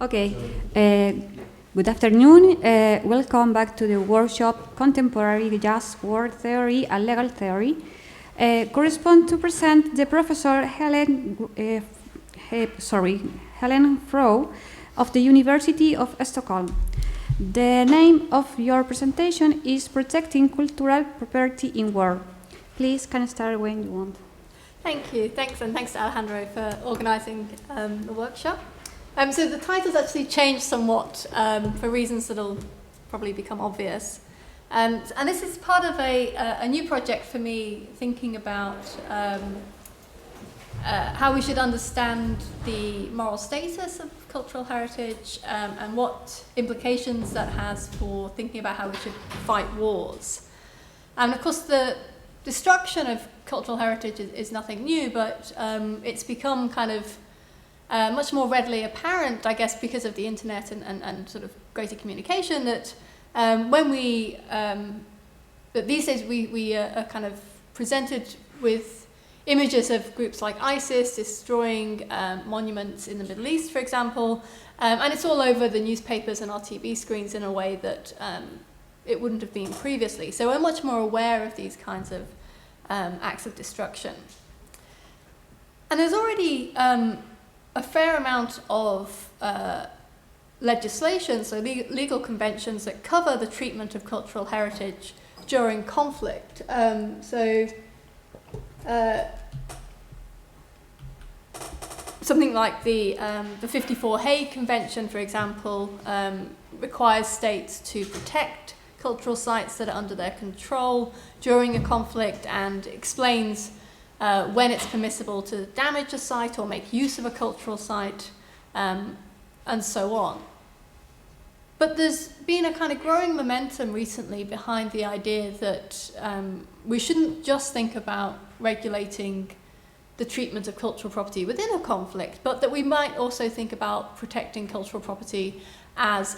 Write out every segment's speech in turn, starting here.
Okay. Good afternoon. Welcome back to the workshop Contemporary Jazz World Theory and Legal Theory. Correspond to present the Professor Helen Frowe of the University of Stockholm. The name of your presentation is Protecting Cultural Property in War. Please, can you start when you want. Thank you. Thanks, and thanks to Alejandro for organising the workshop. So the title's actually changed somewhat for reasons that'll probably become obvious. And this is part of a new project for me, thinking about how we should understand the moral status of cultural heritage and what implications that has for thinking about how we should fight wars. And of course, the destruction of cultural heritage is nothing new, but it's become kind of much more readily apparent, I guess, because of the internet and sort of greater communication, that when that these days we are kind of presented with images of groups like ISIS destroying monuments in the Middle East, for example, and it's all over the newspapers and our TV screens in a way that it wouldn't have been previously. So we're much more aware of these kinds of acts of destruction. And there's already a fair amount of legislation, so legal conventions that cover the treatment of cultural heritage during conflict. Something like the 54 Hague Convention, for example, requires states to protect cultural sites that are under their control during a conflict and explains when it's permissible to damage a site or make use of a cultural site, and so on. But there's been a kind of growing momentum recently behind the idea that we shouldn't just think about regulating the treatment of cultural property within a conflict, but that we might also think about protecting cultural property as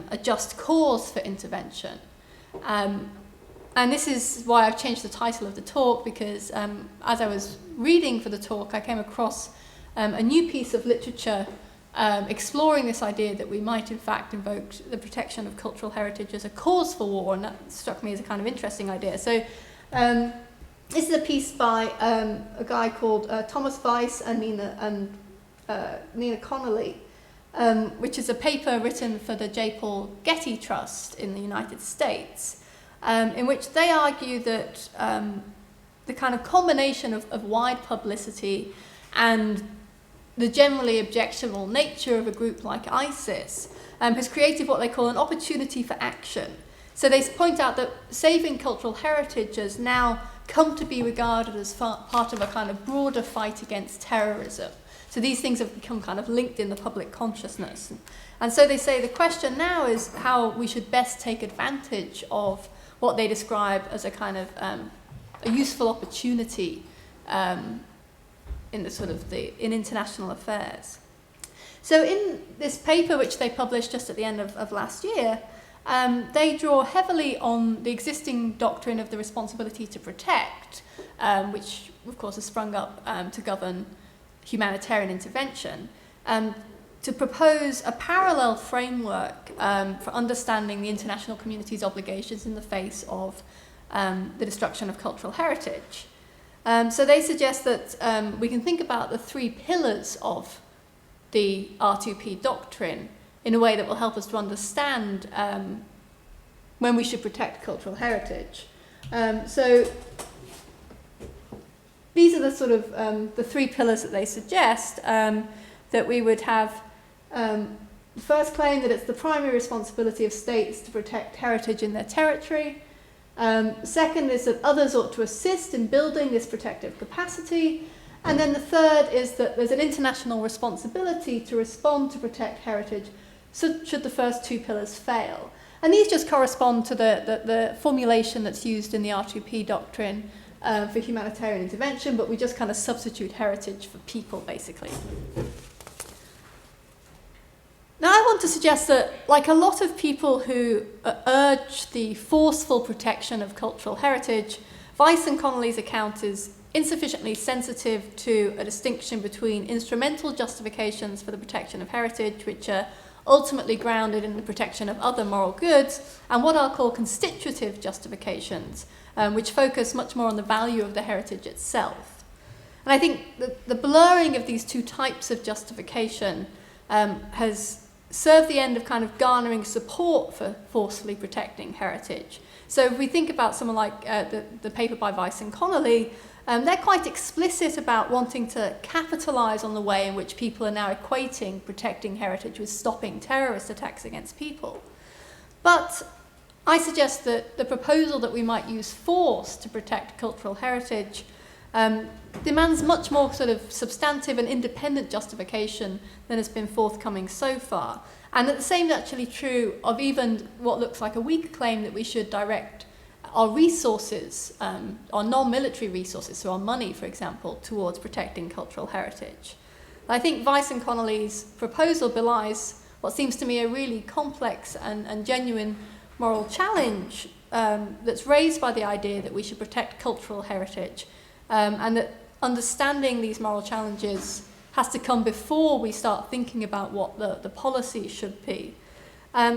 a just cause for intervention. And this is why I've changed the title of the talk, because as I was reading for the talk, I came across a new piece of literature exploring this idea that we might in fact invoke the protection of cultural heritage as a cause for war, and that struck me as a kind of interesting idea. So this is a piece by a guy called Thomas Weiss and Nina Connolly, which is a paper written for the J. Paul Getty Trust in the United States, in which they argue that the kind of combination of wide publicity and the generally objectionable nature of a group like ISIS has created what they call an opportunity for action. So they point out that saving cultural heritage has now come to be regarded as part of a kind of broader fight against terrorism. So these things have become kind of linked in the public consciousness. And so they say the question now is how we should best take advantage of what they describe as a kind of a useful opportunity in the sort of in international affairs. So in this paper, which they published just at the end of last year, they draw heavily on the existing doctrine of the responsibility to protect, which of course has sprung up to govern humanitarian intervention, to propose a parallel framework for understanding the international community's obligations in the face of the destruction of cultural heritage. So they suggest that we can think about the three pillars of the R2P doctrine in a way that will help us to understand when we should protect cultural heritage. So these are the sort of the three pillars that they suggest, that we would have the first claim that it's the primary responsibility of states to protect heritage in their territory. Second is that others ought to assist in building this protective capacity. And then the third is that there's an international responsibility to respond to protect heritage should the first two pillars fail. And these just correspond to the formulation that's used in the R2P doctrine for humanitarian intervention, but we just kind of substitute heritage for people, basically. Now, I want to suggest that, like a lot of people who urge the forceful protection of cultural heritage, Weiss and Connolly's account is insufficiently sensitive to a distinction between instrumental justifications for the protection of heritage, which are ultimately grounded in the protection of other moral goods, and what I'll call constitutive justifications, which focus much more on the value of the heritage itself. And I think the blurring of these two types of justification has served the end of kind of garnering support for forcefully protecting heritage. So if we think about someone like the paper by Weiss and Connolly, they're quite explicit about wanting to capitalise on the way in which people are now equating protecting heritage with stopping terrorist attacks against people. But I suggest that the proposal that we might use force to protect cultural heritage demands much more sort of substantive and independent justification than has been forthcoming so far. And that the same is actually true of even what looks like a weak claim that we should direct our resources, our non-military resources, so our money, for example, towards protecting cultural heritage. I think Weiss and Connolly's proposal belies what seems to me a really complex and genuine moral challenge that's raised by the idea that we should protect cultural heritage, and that understanding these moral challenges has to come before we start thinking about what the policy should be.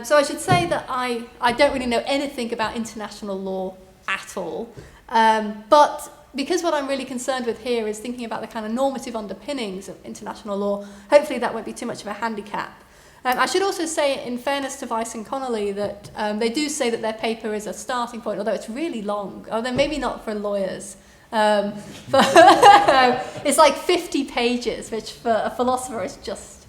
So I should say that I don't really know anything about international law at all, but because what I'm really concerned with here is thinking about the kind of normative underpinnings of international law, hopefully that won't be too much of a handicap. I should also say, in fairness to Weiss and Connolly, that they do say that their paper is a starting point, although it's really long, although maybe not for lawyers. But it's like 50 pages, which for a philosopher is just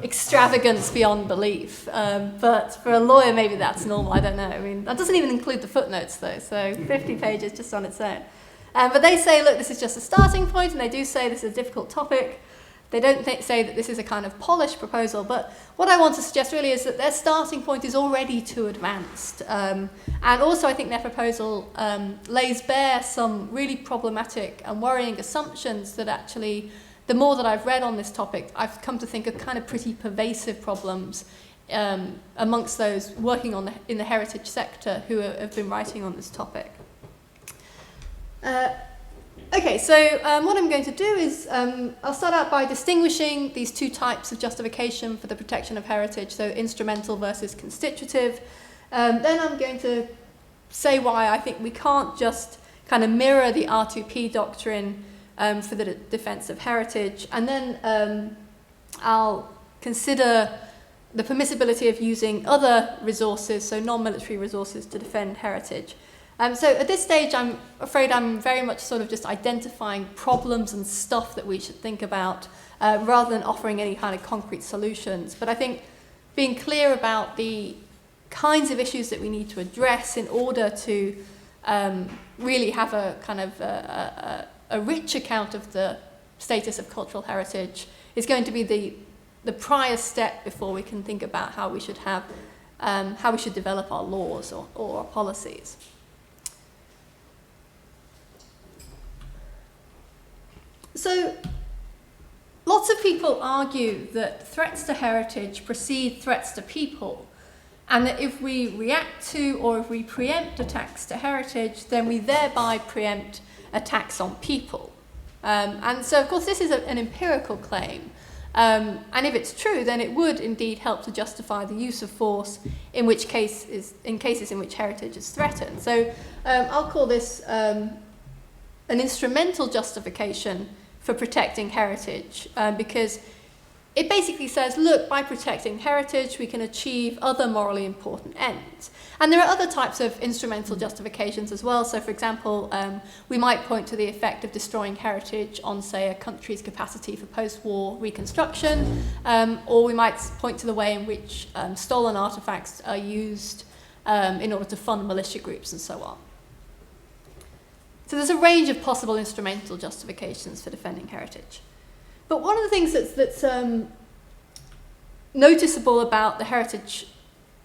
extravagance beyond belief. But for a lawyer, maybe that's normal, I don't know. I mean, that doesn't even include the footnotes, though, so 50 pages just on its own. But they say, look, this is just a starting point, and they do say this is a difficult topic. They don't say that this is a kind of polished proposal, but what I want to suggest really is that their starting point is already too advanced. And also I think their proposal lays bare some really problematic and worrying assumptions that actually, the more that I've read on this topic, I've come to think of kind of pretty pervasive problems amongst those working in the heritage sector who have been writing on this topic. Okay, so what I'm going to do is I'll start out by distinguishing these two types of justification for the protection of heritage, so instrumental versus constitutive. Then I'm going to say why I think we can't just kind of mirror the R2P doctrine for the defense of heritage. And then I'll consider the permissibility of using other resources, so non-military resources, to defend heritage. So at this stage, I'm afraid I'm very much sort of just identifying problems and stuff that we should think about rather than offering any kind of concrete solutions. But I think being clear about the kinds of issues that we need to address in order to really have a kind of a rich account of the status of cultural heritage is going to be the prior step before we can think about how we should have how we should develop our laws or our policies. So, lots of people argue that threats to heritage precede threats to people, and that if we react to or if we preempt attacks to heritage, then we thereby preempt attacks on people. And so, of course, this is an empirical claim, and if it's true, then it would indeed help to justify the use of force in cases in which heritage is threatened. So, I'll call this an instrumental justification for protecting heritage, because it basically says, look, by protecting heritage, we can achieve other morally important ends. And there are other types of instrumental justifications as well. So, for example, we might point to the effect of destroying heritage on, say, a country's capacity for post-war reconstruction, or we might point to the way in which stolen artifacts are used in order to fund militia groups and so on. So there's a range of possible instrumental justifications for defending heritage. But one of the things that's noticeable about the heritage,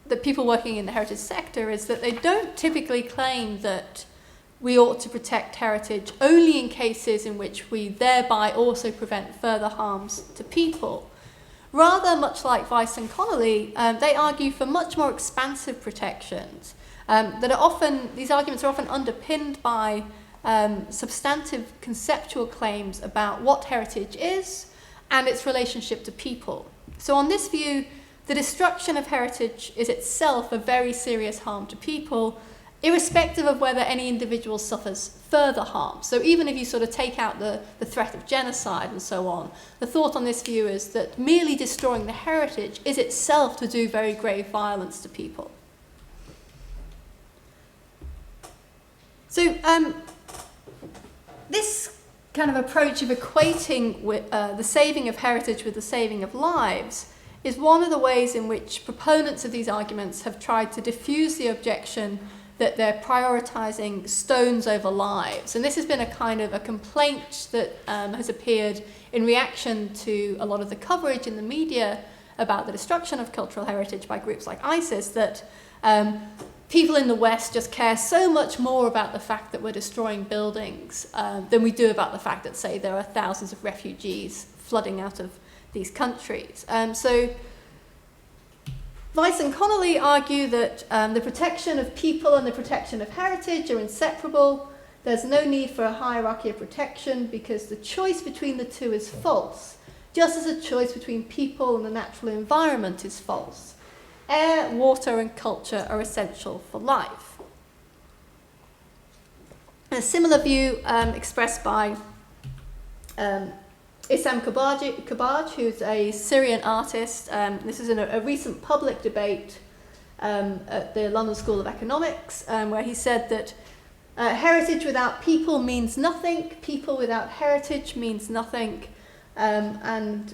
the people working in the heritage sector, is that they don't typically claim that we ought to protect heritage only in cases in which we thereby also prevent further harms to people. Rather, much like Weiss and Connolly, they argue for much more expansive protections that are often, these arguments are often underpinned by substantive conceptual claims about what heritage is and its relationship to people. So on this view, the destruction of heritage is itself a very serious harm to people, irrespective of whether any individual suffers further harm. So even if you sort of take out the threat of genocide and so on, the thought on this view is that merely destroying the heritage is itself to do very grave violence to people. So this kind of approach of equating with, the saving of heritage with the saving of lives is one of the ways in which proponents of these arguments have tried to diffuse the objection that they're prioritizing stones over lives. And this has been a kind of a complaint that has appeared in reaction to a lot of the coverage in the media about the destruction of cultural heritage by groups like ISIS, that people in the West just care so much more about the fact that we're destroying buildings than we do about the fact that, say, there are thousands of refugees flooding out of these countries. So Weiss and Connolly argue that the protection of people and the protection of heritage are inseparable. There's no need for a hierarchy of protection because the choice between the two is false, just as a choice between people and the natural environment is false. Air, water, and culture are essential for life. A similar view expressed by Issam Kabaj, who's a Syrian artist. This is in a recent public debate at the London School of Economics, where he said that heritage without people means nothing, people without heritage means nothing. And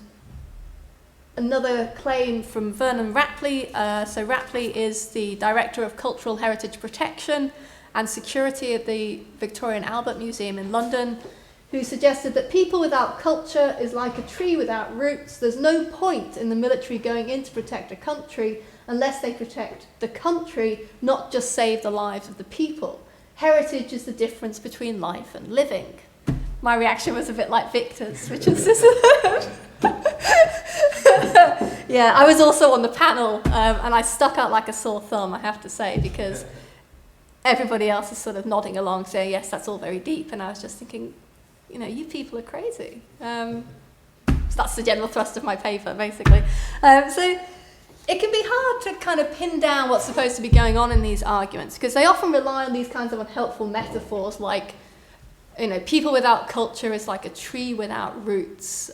another claim from Vernon Rapley. So Rapley is the Director of Cultural Heritage Protection and Security at the Victoria and Albert Museum in London, who suggested that people without culture is like a tree without roots. There's no point in the military going in to protect a country unless they protect the country, not just save the lives of the people. Heritage is the difference between life and living. My reaction was a bit like Victor's, which is this. Yeah, I was also on the panel, and I stuck out like a sore thumb, I have to say, because everybody else is sort of nodding along, saying, yes, that's all very deep, and I was just thinking, you know, you people are crazy. So that's the general thrust of my paper, basically. So it can be hard to kind of pin down what's supposed to be going on in these arguments, because they often rely on these kinds of unhelpful metaphors, like, you know, people without culture is like a tree without roots.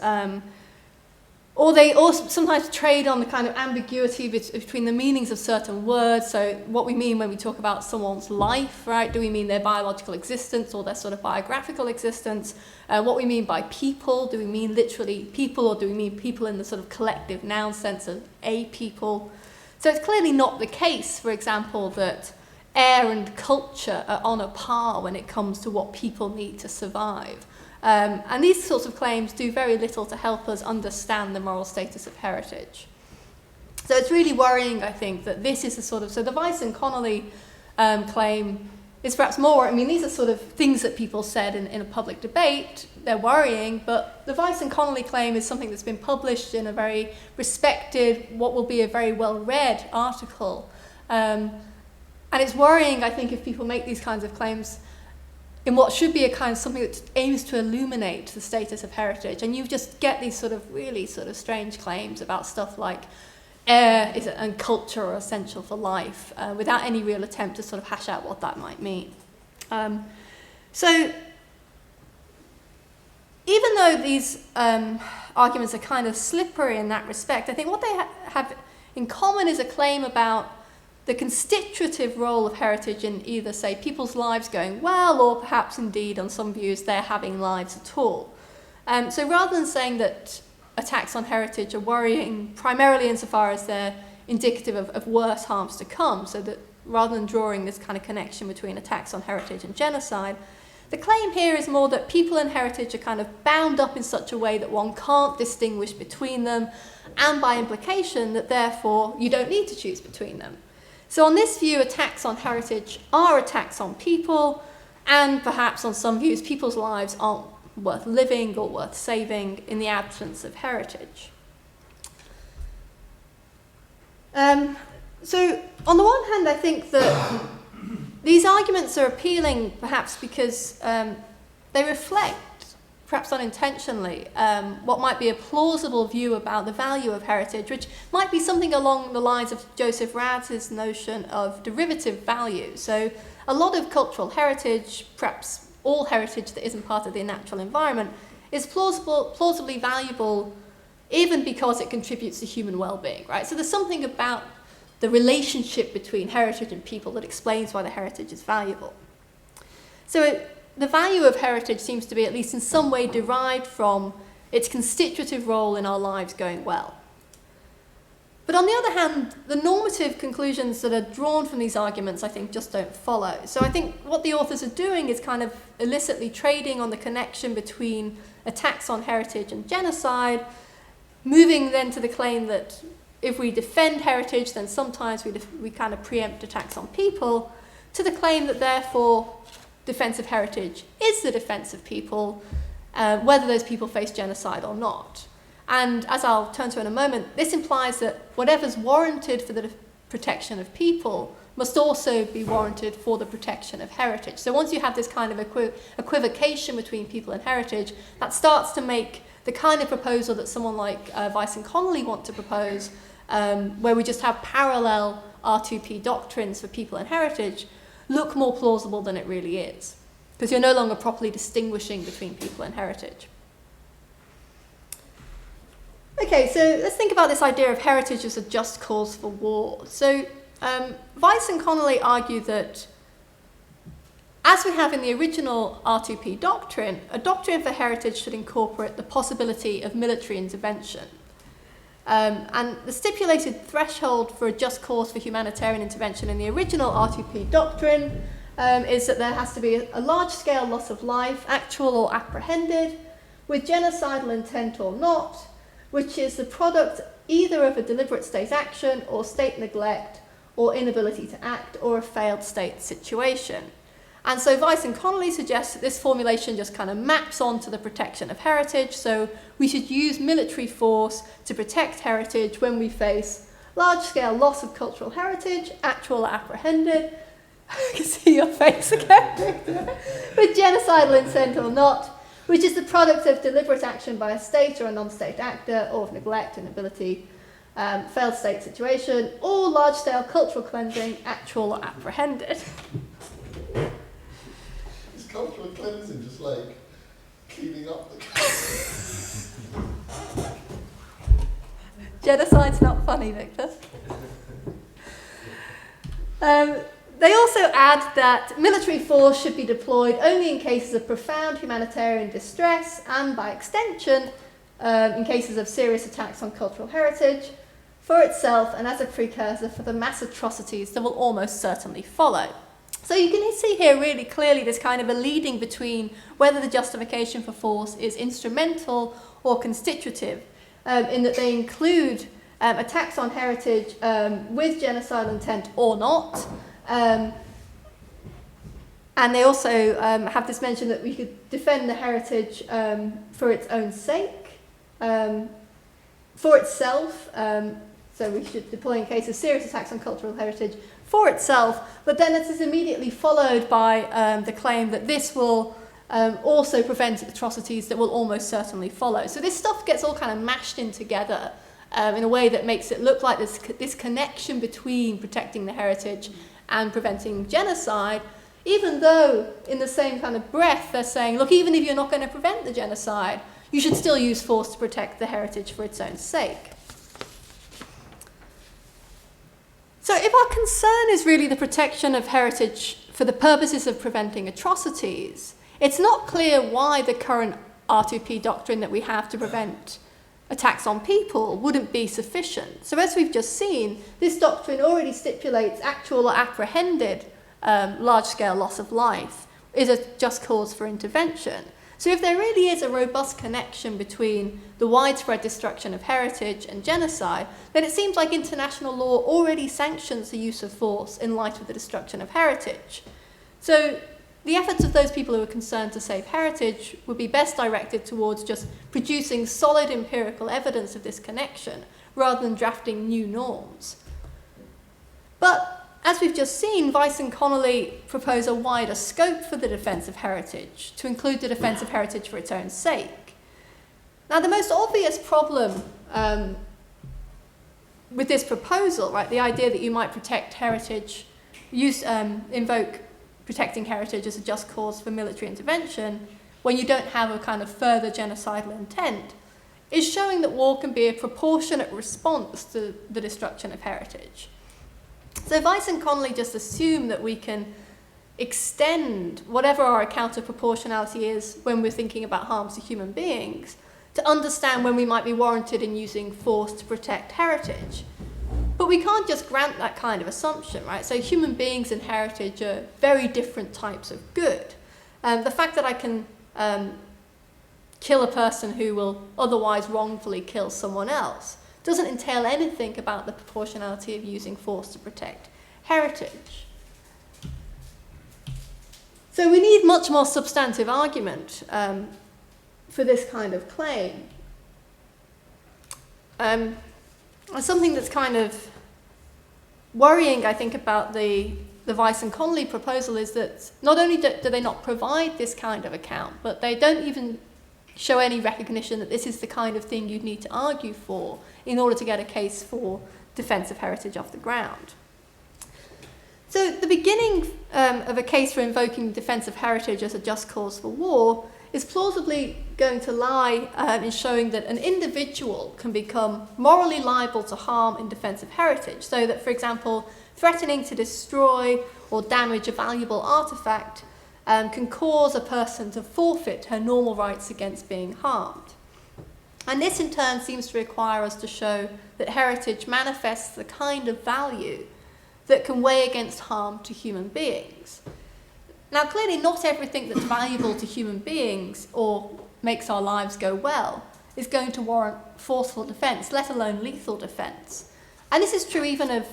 Or they also sometimes trade on the kind of ambiguity between the meanings of certain words. So what we mean when we talk about someone's life, right? Do we mean their biological existence or their sort of biographical existence? What we mean by people, do we mean literally people, or do we mean people in the sort of collective noun sense of a people? So it's clearly not the case, for example, that air and culture are on a par when it comes to what people need to survive. And these sorts of claims do very little to help us understand the moral status of heritage. So it's really worrying, I think, that this is the sort of... So the Weiss and Connolly claim is perhaps more... I mean, these are sort of things that people said in a public debate. They're worrying, but the Weiss and Connolly claim is something that's been published in a very respected, what will be a very well-read article. And it's worrying, I think, if people make these kinds of claims in what should be a kind of something that aims to illuminate the status of heritage. And you just get these sort of really sort of strange claims about stuff like air and culture are essential for life, without any real attempt to sort of hash out what that might mean. So even though these arguments are kind of slippery in that respect, I think what they have in common is a claim about the constitutive role of heritage in either, say, people's lives going well, or perhaps indeed, on some views, they're having lives at all. So rather than saying that attacks on heritage are worrying primarily insofar as they're indicative of worse harms to come, so that rather than drawing this kind of connection between attacks on heritage and genocide, the claim here is more that people and heritage are kind of bound up in such a way that one can't distinguish between them, and by implication that therefore you don't need to choose between them. So on this view, attacks on heritage are attacks on people, and perhaps on some views, people's lives aren't worth living or worth saving in the absence of heritage. So on the one hand, I think that these arguments are appealing perhaps because they reflect perhaps unintentionally, what might be a plausible view about the value of heritage, which might be something along the lines of Joseph Radz's notion of derivative value. So a lot of cultural heritage, perhaps all heritage that isn't part of the natural environment, is plausibly valuable even because it contributes to human well-being, right? So there's something about the relationship between heritage and people that explains why the heritage is valuable. So the value of heritage seems to be, at least in some way, derived from its constitutive role in our lives going well. But on the other hand, the normative conclusions that are drawn from these arguments, I think, just don't follow. So I think what the authors are doing is kind of illicitly trading on the connection between attacks on heritage and genocide, moving then to the claim that if we defend heritage, then sometimes we kind of preempt attacks on people, to the claim that therefore defense of heritage is the defense of people, whether those people face genocide or not. And as I'll turn to in a moment, this implies that whatever's warranted for the protection of people must also be warranted for the protection of heritage. So once you have this kind of equivocation between people and heritage, that starts to make the kind of proposal that someone like Weiss and Connolly want to propose, where we just have parallel R2P doctrines for people and heritage, look more plausible than it really is, because you're no longer properly distinguishing between people and heritage. Okay, so let's think about this idea of heritage as a just cause for war. So Weiss and Connolly argue that, as we have in the original R2P doctrine, a doctrine for heritage should incorporate the possibility of military intervention. And the stipulated threshold for a just cause for humanitarian intervention in the original R2P doctrine is that there has to be a large-scale loss of life, actual or apprehended, with genocidal intent or not, which is the product either of a deliberate state action or state neglect or inability to act or a failed state situation. And so Weiss and Connolly suggest that this formulation just kind of maps onto the protection of heritage, so we should use military force to protect heritage when we face large-scale loss of cultural heritage, actual or apprehended, I can see your face again, with genocidal intent or not, which is the product of deliberate action by a state or a non-state actor, or of neglect, inability, failed state situation, or large-scale cultural cleansing, actual or apprehended. Is cultural cleansing just like cleaning up the Genocide's not funny, Victor. They also add that military force should be deployed only in cases of profound humanitarian distress and, by extension, in cases of serious attacks on cultural heritage, for itself and as a precursor for the mass atrocities that will almost certainly follow. So you can see here really clearly this kind of a leading between whether the justification for force is instrumental or constitutive, in that they include attacks on heritage with genocidal intent or not. And they also have this mention that we could defend the heritage for its own sake, for itself, so we should deploy in case of serious attacks on cultural heritage for itself, but then it is immediately followed by the claim that this will also prevent atrocities that will almost certainly follow. So this stuff gets all kind of mashed in together in a way that makes it look like this connection between protecting the heritage and preventing genocide, even though in the same kind of breath they're saying, look, even if you're not going to prevent the genocide, you should still use force to protect the heritage for its own sake. So if our concern is really the protection of heritage for the purposes of preventing atrocities, it's not clear why the current R2P doctrine that we have to prevent attacks on people wouldn't be sufficient. So as we've just seen, this doctrine already stipulates actual or apprehended large-scale loss of life is a just cause for intervention. So if there really is a robust connection between the widespread destruction of heritage and genocide, then it seems like international law already sanctions the use of force in light of the destruction of heritage. So the efforts of those people who are concerned to save heritage would be best directed towards just producing solid empirical evidence of this connection, rather than drafting new norms. But as we've just seen, Weiss and Connolly propose a wider scope for the defence of heritage, to include the defence of heritage for its own sake. Now, the most obvious problem with this proposal, right, the idea that you might protect heritage, invoke protecting heritage as a just cause for military intervention, when you don't have a kind of further genocidal intent, is showing that war can be a proportionate response to the destruction of heritage. So Weiss and Connolly just assume that we can extend whatever our account of proportionality is when we're thinking about harms to human beings to understand when we might be warranted in using force to protect heritage. But we can't just grant that kind of assumption, right? So human beings and heritage are very different types of good. The fact that I can kill a person who will otherwise wrongfully kill someone else doesn't entail anything about the proportionality of using force to protect heritage. So we need much more substantive argument for this kind of claim. Something that's kind of worrying, I think, about the Weiss and Connolly proposal is that not only do they not provide this kind of account, but they don't even show any recognition that this is the kind of thing you'd need to argue for in order to get a case for defence of heritage off the ground. So the beginning of a case for invoking defence of heritage as a just cause for war is plausibly going to lie in showing that an individual can become morally liable to harm in defence of heritage, so that, for example, threatening to destroy or damage a valuable artefact can cause a person to forfeit her normal rights against being harmed. And this in turn seems to require us to show that heritage manifests the kind of value that can weigh against harm to human beings. Now, clearly not everything that's valuable to human beings or makes our lives go well is going to warrant forceful defence, let alone lethal defence. And this is true even of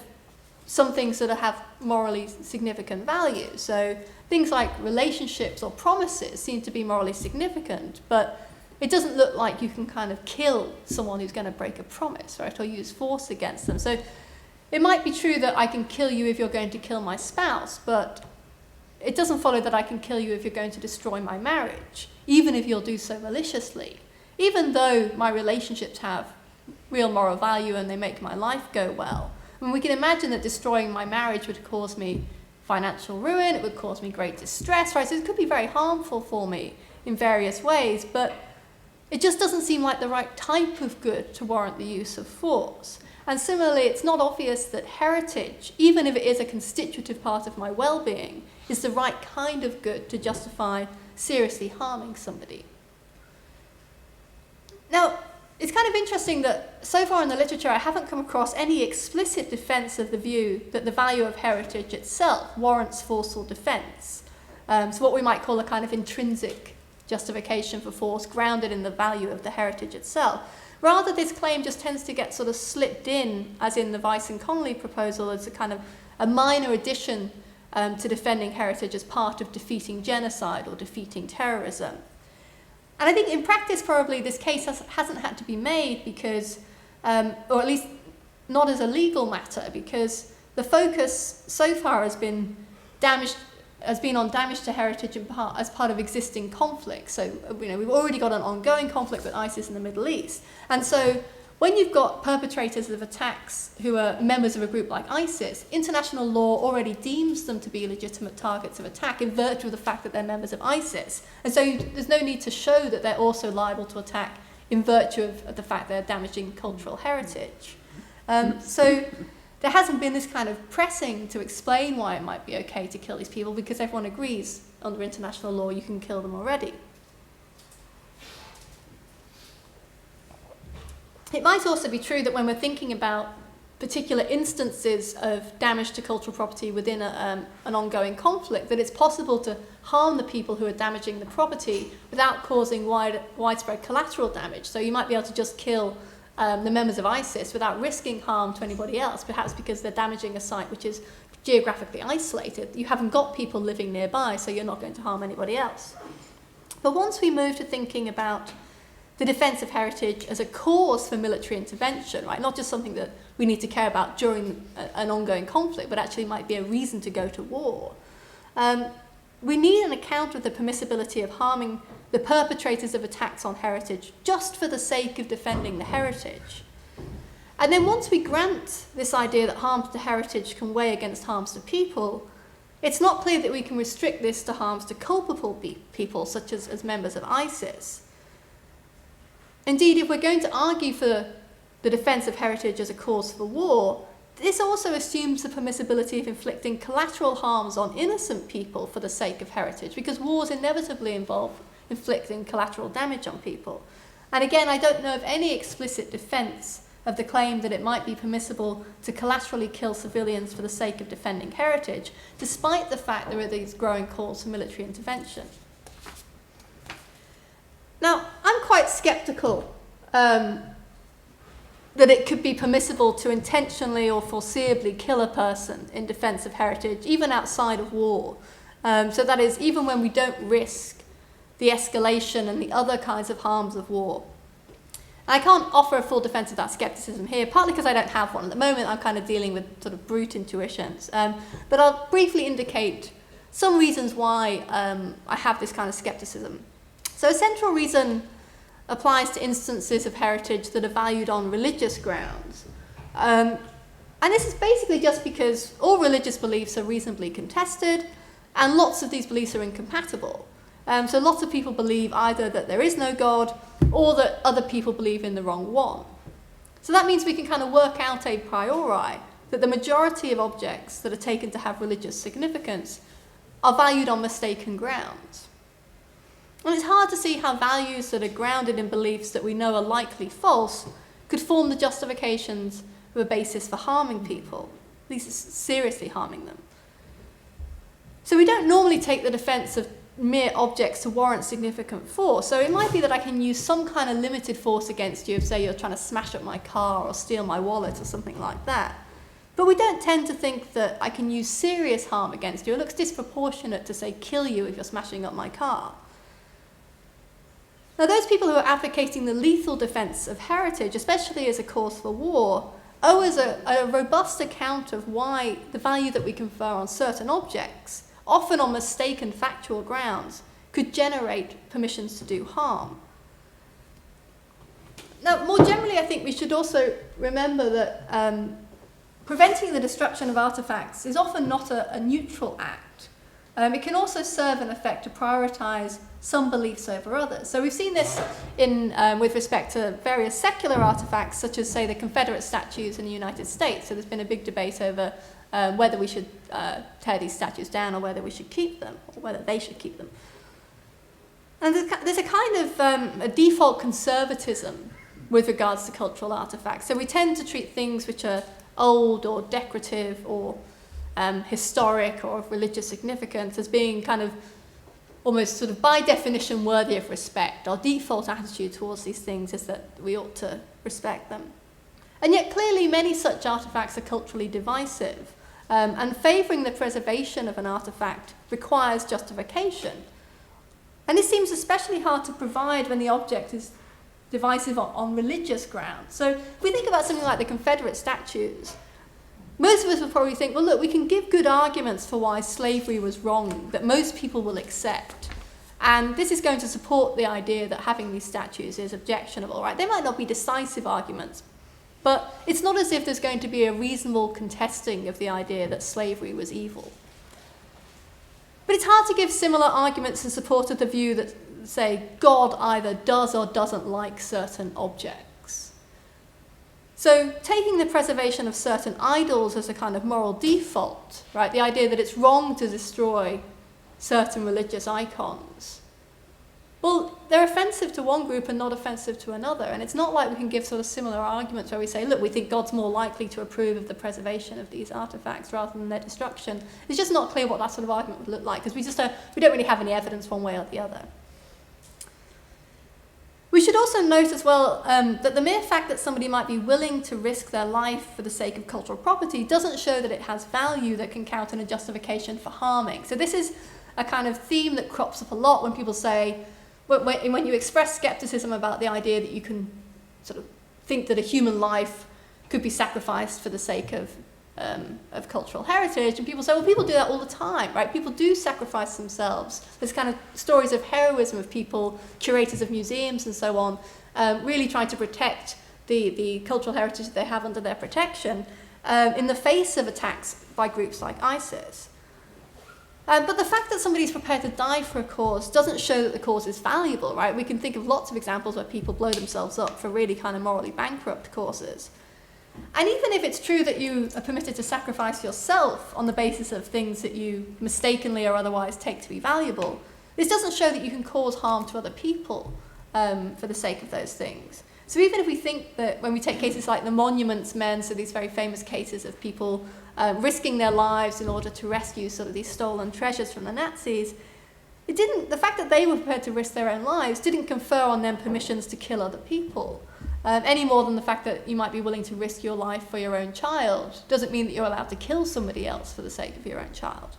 some things that have morally significant value. So things like relationships or promises seem to be morally significant, but it doesn't look like you can kind of kill someone who's going to break a promise, right, or use force against them. So it might be true that I can kill you if you're going to kill my spouse, but it doesn't follow that I can kill you if you're going to destroy my marriage, even if you'll do so maliciously. Even though my relationships have real moral value and they make my life go well. I mean, we can imagine that destroying my marriage would cause me financial ruin, it would cause me great distress, right? So it could be very harmful for me in various ways, but it just doesn't seem like the right type of good to warrant the use of force. And similarly, it's not obvious that heritage, even if it is a constitutive part of my well-being, is the right kind of good to justify seriously harming somebody. Now, it's kind of interesting that so far in the literature I haven't come across any explicit defence of the view that the value of heritage itself warrants forceful defence. So what we might call a kind of intrinsic justification for force grounded in the value of the heritage itself. Rather, this claim just tends to get sort of slipped in, as in the Weiss and Connolly proposal, as a kind of a minor addition to defending heritage as part of defeating genocide or defeating terrorism. And I think in practice, probably this case hasn't had to be made because, or at least not as a legal matter, because the focus so far has been on damage to heritage as part of existing conflicts. So, we've already got an ongoing conflict with ISIS in the Middle East. And so when you've got perpetrators of attacks who are members of a group like ISIS, international law already deems them to be legitimate targets of attack in virtue of the fact that they're members of ISIS. And so there's no need to show that they're also liable to attack in virtue of the fact they're damaging cultural heritage. So there hasn't been this kind of pressing to explain why it might be okay to kill these people, because everyone agrees under international law you can kill them already. It might also be true that when we're thinking about particular instances of damage to cultural property within an ongoing conflict, that it's possible to harm the people who are damaging the property without causing widespread collateral damage. So you might be able to just kill the members of ISIS without risking harm to anybody else, perhaps because they're damaging a site which is geographically isolated. You haven't got people living nearby, so you're not going to harm anybody else. But once we move to thinking about the defence of heritage as a cause for military intervention, right? Not just something that we need to care about during an ongoing conflict, but actually might be a reason to go to war. We need an account of the permissibility of harming the perpetrators of attacks on heritage just for the sake of defending the heritage. And then once we grant this idea that harms to heritage can weigh against harms to people, it's not clear that we can restrict this to harms to culpable people, such as members of ISIS. Indeed, if we're going to argue for the defence of heritage as a cause for war, this also assumes the permissibility of inflicting collateral harms on innocent people for the sake of heritage, because wars inevitably involve inflicting collateral damage on people. And again, I don't know of any explicit defence of the claim that it might be permissible to collaterally kill civilians for the sake of defending heritage, despite the fact there are these growing calls for military intervention. Now, I'm quite sceptical that it could be permissible to intentionally or foreseeably kill a person in defence of heritage, even outside of war. So that is, even when we don't risk the escalation and the other kinds of harms of war. I can't offer a full defence of that scepticism here, partly because I don't have one. At the moment, I'm kind of dealing with sort of brute intuitions. But I'll briefly indicate some reasons why I have this kind of scepticism. So a central reason applies to instances of heritage that are valued on religious grounds. And this is basically just because all religious beliefs are reasonably contested, and lots of these beliefs are incompatible. So lots of people believe either that there is no God, or that other people believe in the wrong one. So that means we can kind of work out a priori that the majority of objects that are taken to have religious significance are valued on mistaken grounds. And it's hard to see how values that are grounded in beliefs that we know are likely false could form the justifications of a basis for harming people, at least seriously harming them. So we don't normally take the defence of mere objects to warrant significant force. So it might be that I can use some kind of limited force against you if, say, you're trying to smash up my car or steal my wallet or something like that. But we don't tend to think that I can use serious harm against you. It looks disproportionate to, say, kill you if you're smashing up my car. Now, those people who are advocating the lethal defence of heritage, especially as a cause for war, owe us a robust account of why the value that we confer on certain objects, often on mistaken factual grounds, could generate permissions to do harm. Now, more generally, I think we should also remember that preventing the destruction of artefacts is often not a neutral act. It can also serve an effect to prioritise some beliefs over others. So we've seen this with respect to various secular artefacts, such as, say, the Confederate statues in the United States. So there's been a big debate over whether we should tear these statues down or whether we should keep them, or whether they should keep them. And there's a kind of a default conservatism with regards to cultural artefacts. So we tend to treat things which are old or decorative or historic or of religious significance as being kind of almost sort of by definition worthy of respect. Our default attitude towards these things is that we ought to respect them. And yet clearly many such artefacts are culturally divisive, and favouring the preservation of an artefact requires justification. And this seems especially hard to provide when the object is divisive on religious grounds. So if we think about something like the Confederate statues, most of us would probably think, well, look, we can give good arguments for why slavery was wrong that most people will accept. And this is going to support the idea that having these statues is objectionable, right? They might not be decisive arguments, but it's not as if there's going to be a reasonable contesting of the idea that slavery was evil. But it's hard to give similar arguments in support of the view that, say, God either does or doesn't like certain objects. So taking the preservation of certain idols as a kind of moral default, right, the idea that it's wrong to destroy certain religious icons, well, they're offensive to one group and not offensive to another. And it's not like we can give sort of similar arguments where we say, look, we think God's more likely to approve of the preservation of these artefacts rather than their destruction. It's just not clear what that sort of argument would look like, because we don't really have any evidence one way or the other. We should also note as well that the mere fact that somebody might be willing to risk their life for the sake of cultural property doesn't show that it has value that can count in a justification for harming. So this is a kind of theme that crops up a lot when people say, when you express skepticism about the idea that you can sort of think that a human life could be sacrificed for the sake of cultural heritage, and people say, well, people do that all the time, right? People do sacrifice themselves. There's kind of stories of heroism of people, curators of museums and so on, really trying to protect the cultural heritage that they have under their protection in the face of attacks by groups like ISIS. But the fact that somebody's prepared to die for a cause doesn't show that the cause is valuable, right? We can think of lots of examples where people blow themselves up for really kind of morally bankrupt causes. And even if it's true that you are permitted to sacrifice yourself on the basis of things that you mistakenly or otherwise take to be valuable, this doesn't show that you can cause harm to other people for the sake of those things. So even if we think that when we take cases like the Monuments Men, so these very famous cases of people risking their lives in order to rescue sort of these stolen treasures from the Nazis, the fact that they were prepared to risk their own lives didn't confer on them permissions to kill other people. Any more than the fact that you might be willing to risk your life for your own child doesn't mean that you're allowed to kill somebody else for the sake of your own child.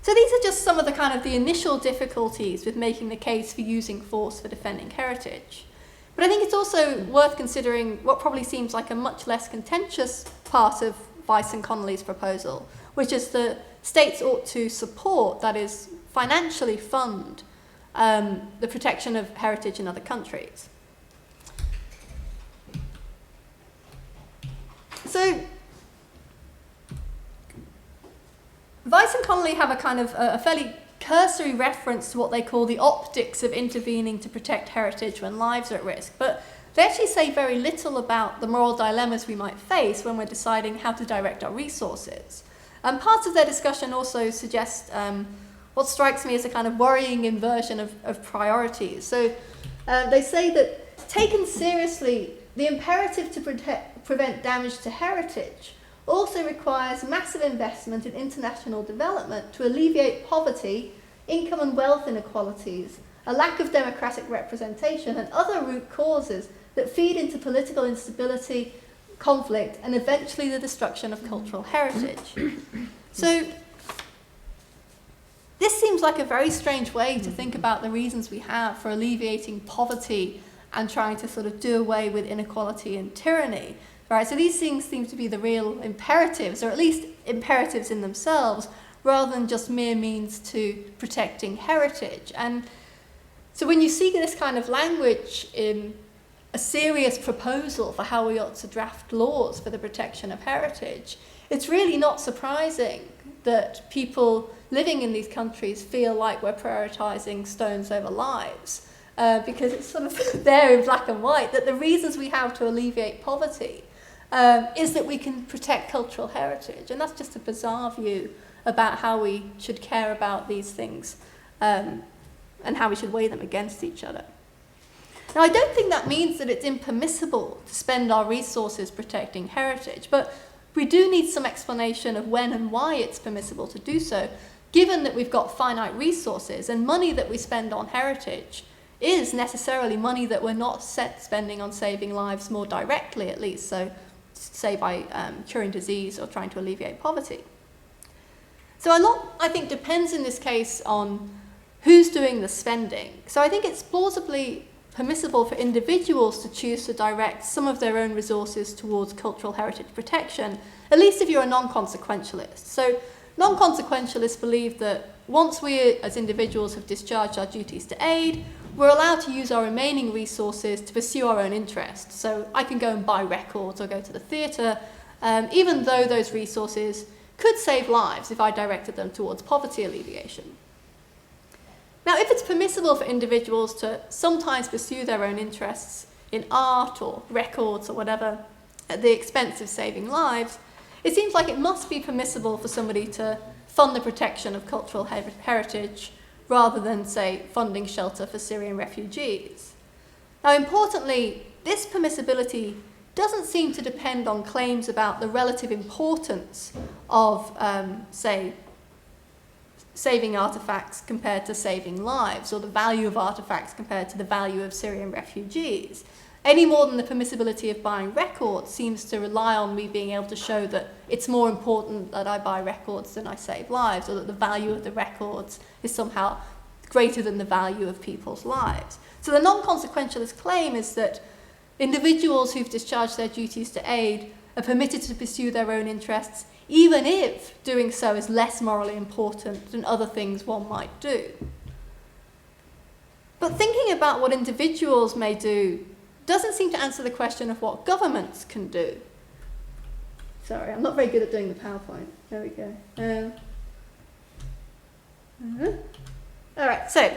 So these are just some of the initial difficulties with making the case for using force for defending heritage. But I think it's also worth considering what probably seems like a much less contentious part of Weiss and Connolly's proposal, which is that states ought to support, that is, financially fund, the protection of heritage in other countries. So, Weiss and Connolly have a fairly cursory reference to what they call the optics of intervening to protect heritage when lives are at risk, but they actually say very little about the moral dilemmas we might face when we're deciding how to direct our resources. And parts of their discussion also suggest what strikes me as a kind of worrying inversion of priorities. So they say that, taken seriously, the imperative to prevent damage to heritage also requires massive investment in international development to alleviate poverty, income and wealth inequalities, a lack of democratic representation, and other root causes that feed into political instability, conflict, and eventually the destruction of cultural heritage. So, this seems like a very strange way to think about the reasons we have for alleviating poverty and trying to sort of do away with inequality and tyranny. Right, so these things seem to be the real imperatives, or at least imperatives in themselves, rather than just mere means to protecting heritage. And so when you see this kind of language in a serious proposal for how we ought to draft laws for the protection of heritage, it's really not surprising that people living in these countries feel like we're prioritising stones over lives, because it's sort of there in black and white that the reasons we have to alleviate poverty is that we can protect cultural heritage. And that's just a bizarre view about how we should care about these things and how we should weigh them against each other. Now, I don't think that means that it's impermissible to spend our resources protecting heritage, but we do need some explanation of when and why it's permissible to do so, given that we've got finite resources, and money that we spend on heritage is necessarily money that we're not spending on saving lives more directly, at least, so say by curing disease or trying to alleviate poverty. So a lot, I think, depends in this case on who's doing the spending. So I think it's plausibly permissible for individuals to choose to direct some of their own resources towards cultural heritage protection, at least if you're a non-consequentialist. So non-consequentialists believe that once we as individuals have discharged our duties to aid, we're allowed to use our remaining resources to pursue our own interests. So I can go and buy records or go to the theatre, even though those resources could save lives if I directed them towards poverty alleviation. Now, if it's permissible for individuals to sometimes pursue their own interests in art or records or whatever at the expense of saving lives, it seems like it must be permissible for somebody to fund the protection of cultural heritage rather than, say, funding shelter for Syrian refugees. Now, importantly, this permissibility doesn't seem to depend on claims about the relative importance of, say, saving artifacts compared to saving lives, or the value of artifacts compared to the value of Syrian refugees, any more than the permissibility of buying records seems to rely on me being able to show that it's more important that I buy records than I save lives, or that the value of the records is somehow greater than the value of people's lives. So the non-consequentialist claim is that individuals who've discharged their duties to aid are permitted to pursue their own interests, even if doing so is less morally important than other things one might do. But thinking about what individuals may do doesn't seem to answer the question of what governments can do. Sorry, I'm not very good at doing the PowerPoint. There we go. All right, so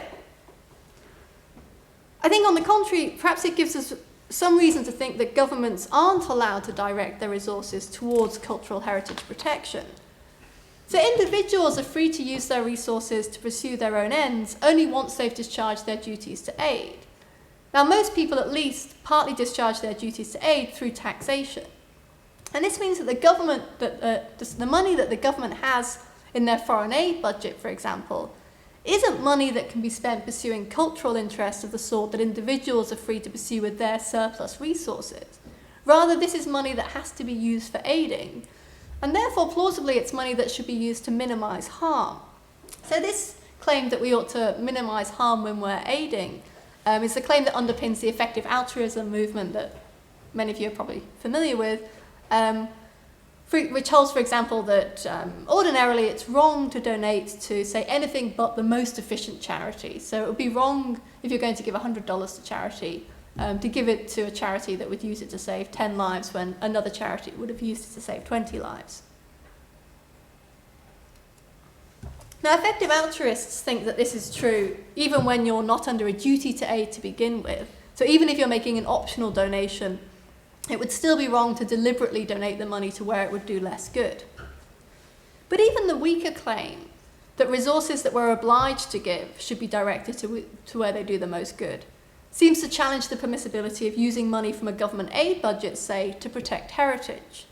I think on the contrary, perhaps it gives us some reason to think that governments aren't allowed to direct their resources towards cultural heritage protection. So individuals are free to use their resources to pursue their own ends only once they've discharged their duties to aid. Now, most people at least partly discharge their duties to aid through taxation. And this means that the money that the government has in their foreign aid budget, for example, isn't money that can be spent pursuing cultural interests of the sort that individuals are free to pursue with their surplus resources. Rather, this is money that has to be used for aiding, and therefore, plausibly, it's money that should be used to minimise harm. So this claim that we ought to minimise harm when we're aiding is the claim that underpins the effective altruism movement that many of you are probably familiar with, which holds, for example, that ordinarily it's wrong to donate to, say, anything but the most efficient charity. So it would be wrong if you're going to give $100 to charity, to give it to a charity that would use it to save 10 lives when another charity would have used it to save 20 lives. Now, effective altruists think that this is true even when you're not under a duty to aid to begin with. So even if you're making an optional donation, it would still be wrong to deliberately donate the money to where it would do less good. But even the weaker claim that resources that we're obliged to give should be directed to where they do the most good seems to challenge the permissibility of using money from a government aid budget, say, to protect heritage.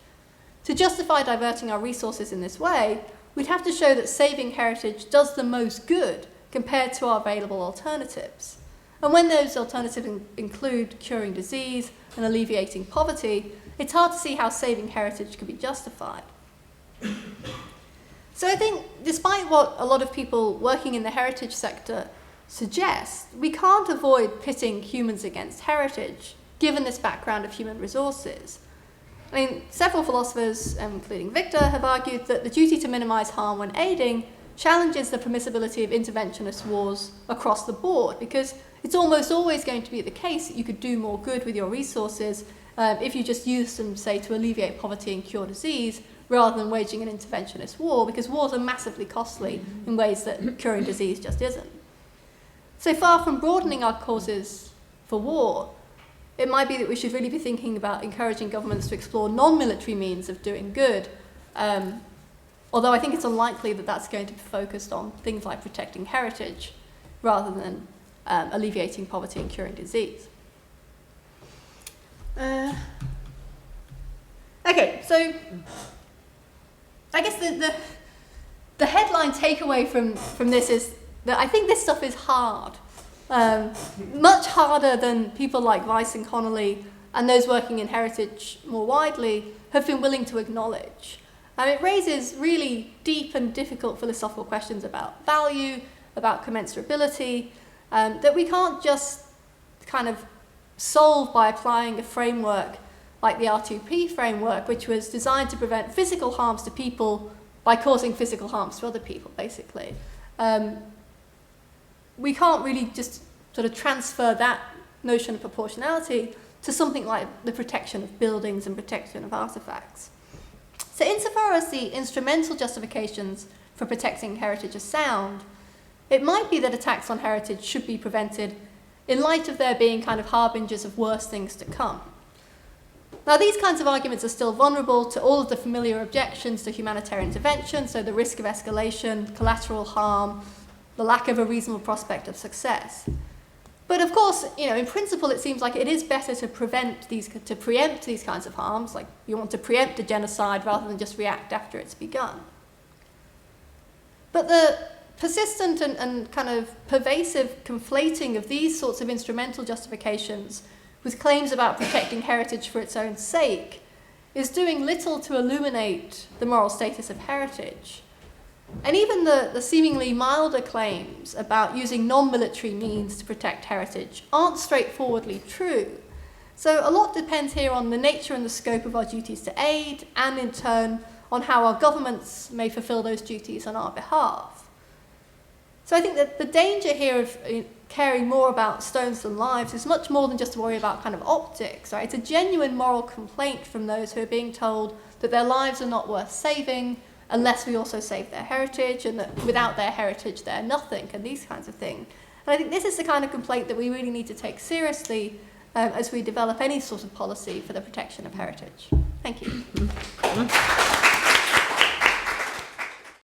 To justify diverting our resources in this way, we'd have to show that saving heritage does the most good compared to our available alternatives. And when those alternatives include curing disease and alleviating poverty, it's hard to see how saving heritage could be justified. So I think, despite what a lot of people working in the heritage sector suggest, we can't avoid pitting humans against heritage, given this background of human resources. I mean, several philosophers, including Victor, have argued that the duty to minimise harm when aiding challenges the permissibility of interventionist wars across the board, because it's almost always going to be the case that you could do more good with your resources if you just use them, say, to alleviate poverty and cure disease, rather than waging an interventionist war, because wars are massively costly in ways that curing disease just isn't. So far from broadening our causes for war, it might be that we should really be thinking about encouraging governments to explore non-military means of doing good, although I think it's unlikely that that's going to be focused on things like protecting heritage rather than alleviating poverty and curing disease. Okay, so I guess the headline takeaway from this is that I think this stuff is hard. Much harder than people like Weiss and Connolly and those working in heritage more widely have been willing to acknowledge. It raises really deep and difficult philosophical questions about value, about commensurability, that we can't just kind of solve by applying a framework like the R2P framework, which was designed to prevent physical harms to people by causing physical harms to other people, basically. We can't really just sort of transfer that notion of proportionality to something like the protection of buildings and protection of artifacts. So insofar as the instrumental justifications for protecting heritage are sound, it might be that attacks on heritage should be prevented in light of there being kind of harbingers of worse things to come. Now, these kinds of arguments are still vulnerable to all of the familiar objections to humanitarian intervention, so the risk of escalation, collateral harm, the lack of a reasonable prospect of success. But of course, in principle, it seems like it is better to preempt these kinds of harms, like you want to preempt a genocide rather than just react after it's begun. But the persistent and kind of pervasive conflating of these sorts of instrumental justifications with claims about protecting heritage for its own sake is doing little to illuminate the moral status of heritage. And even the seemingly milder claims about using non-military means to protect heritage aren't straightforwardly true. So a lot depends here on the nature and the scope of our duties to aid, and in turn on how our governments may fulfill those duties on our behalf. So I think that the danger here of caring more about stones than lives is much more than just to worry about kind of optics, right? It's a genuine moral complaint from those who are being told that their lives are not worth saving unless we also save their heritage, and that without their heritage they're nothing, and these kinds of things. And I think this is the kind of complaint that we really need to take seriously as we develop any sort of policy for the protection of heritage. Thank you.